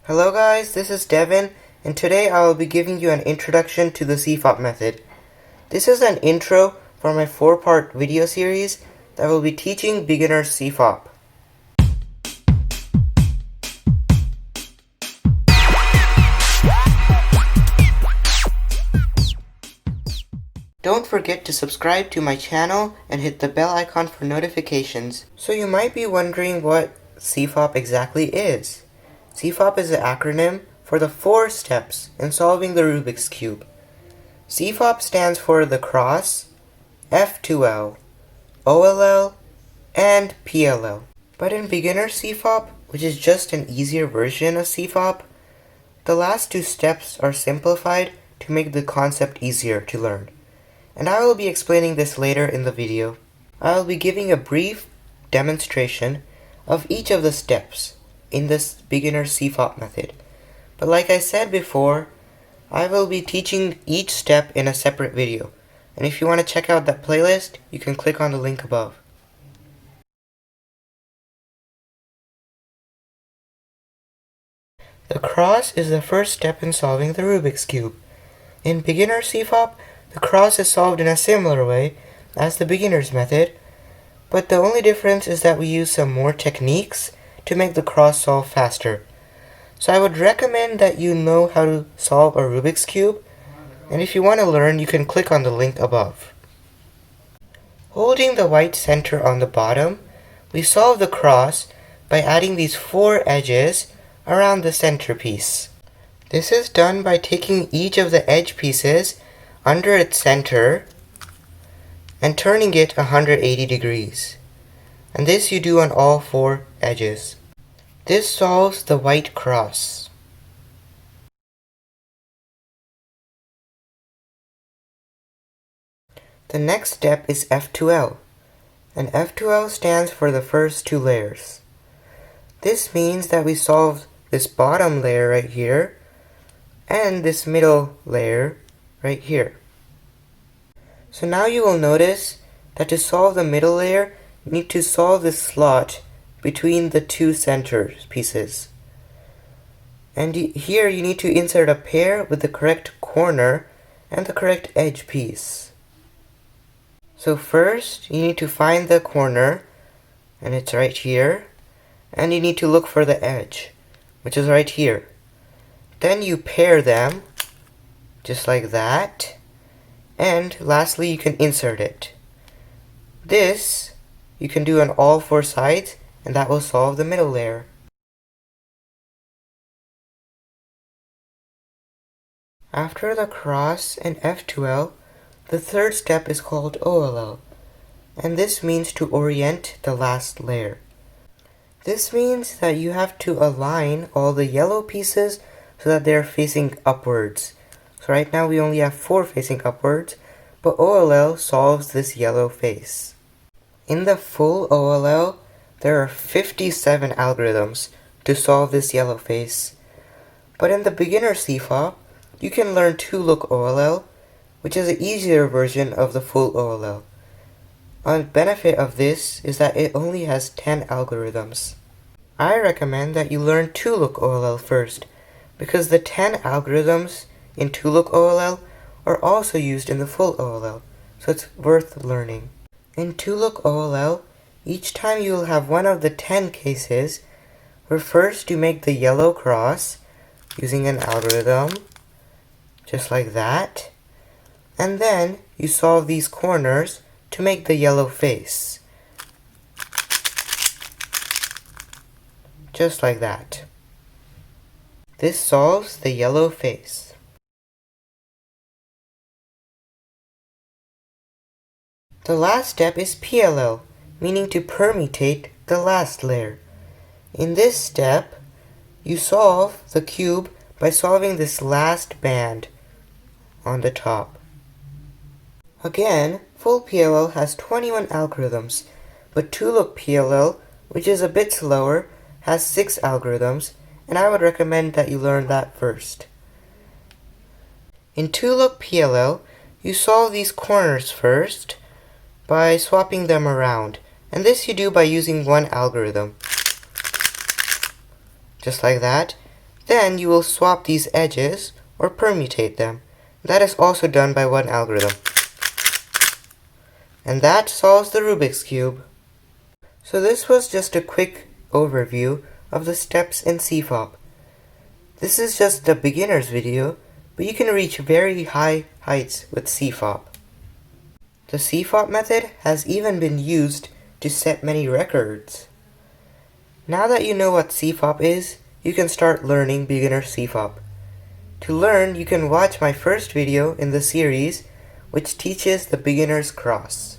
Hello guys, this is Devin, and today I will be giving you an introduction to the CFOP method. This is an intro for my 4-part video series that will be teaching Beginners CFOP. Don't forget to subscribe to my channel and hit the bell icon for notifications. So you might be wondering what CFOP exactly is. CFOP is an acronym for the 4 steps in solving the Rubik's Cube. CFOP stands for the cross, F2L, OLL, and PLL. But in Beginner CFOP, which is just an easier version of CFOP, the last 2 steps are simplified to make the concept easier to learn. And I will be explaining this later in the video. I will be giving a brief demonstration of each of the steps in this Beginner CFOP method. But like I said before, I will be teaching each step in a separate video. And if you want to check out that playlist, you can click on the link above. The cross is the first step in solving the Rubik's Cube. In Beginner CFOP, the cross is solved in a similar way as the beginner's method, but the only difference is that we use some more techniques to make the cross solve faster. So I would recommend that you know how to solve a Rubik's Cube, and if you want to learn, you can click on the link above. Holding the white center on the bottom, we solve the cross by adding these 4 edges around the centerpiece. This is done by taking each of the edge pieces under its center and turning it 180 degrees. And this you do on all 4 edges. This solves the white cross. The next step is F2L, and F2L stands for the first 2 layers. This means that we solve this bottom layer right here and this middle layer right here. So now you will notice that to solve the middle layer, you need to solve this slot between the 2 center pieces. And here you need to insert a pair with the correct corner and the correct edge piece. So first, you need to find the corner, and it's right here, and you need to look for the edge, which is right here. Then you pair them, just like that, and lastly you can insert it. This you can do on all 4 sides, and that will solve the middle layer. After the cross and F2L, the third step is called OLL, and this means to orient the last layer. This means that you have to align all the yellow pieces so that they're facing upwards. So right now we only have 4 facing upwards, but OLL solves this yellow face. In the full OLL, there are 57 algorithms to solve this yellow face. But in the beginner CFOP, you can learn 2-look OLL, which is an easier version of the full OLL. A benefit of this is that it only has 10 algorithms. I recommend that you learn 2-look OLL first, because the 10 algorithms in 2-look OLL are also used in the full OLL, so it's worth learning. In 2-look OLL, each time you will have one of the 10 cases where first you make the yellow cross using an algorithm, just like that, and then you solve these corners to make the yellow face, just like that. This solves the yellow face. The last step is PLL, meaning to permutate the last layer. In this step, you solve the cube by solving this last band on the top. Again, full PLL has 21 algorithms, but 2-look PLL, which is a bit slower, has 6 algorithms, and I would recommend that you learn that first. In 2-look PLL, you solve these corners first by swapping them around, and this you do by using one algorithm. Just like that. Then you will swap these edges or permutate them. That is also done by one algorithm. And that solves the Rubik's Cube. So this was just a quick overview of the steps in CFOP. This is just the beginner's video, but you can reach very high heights with CFOP. The CFOP method has even been used to set many records. Now that you know what CFOP is, you can start learning beginner CFOP. To learn, you can watch my first video in the series, which teaches the beginner's cross.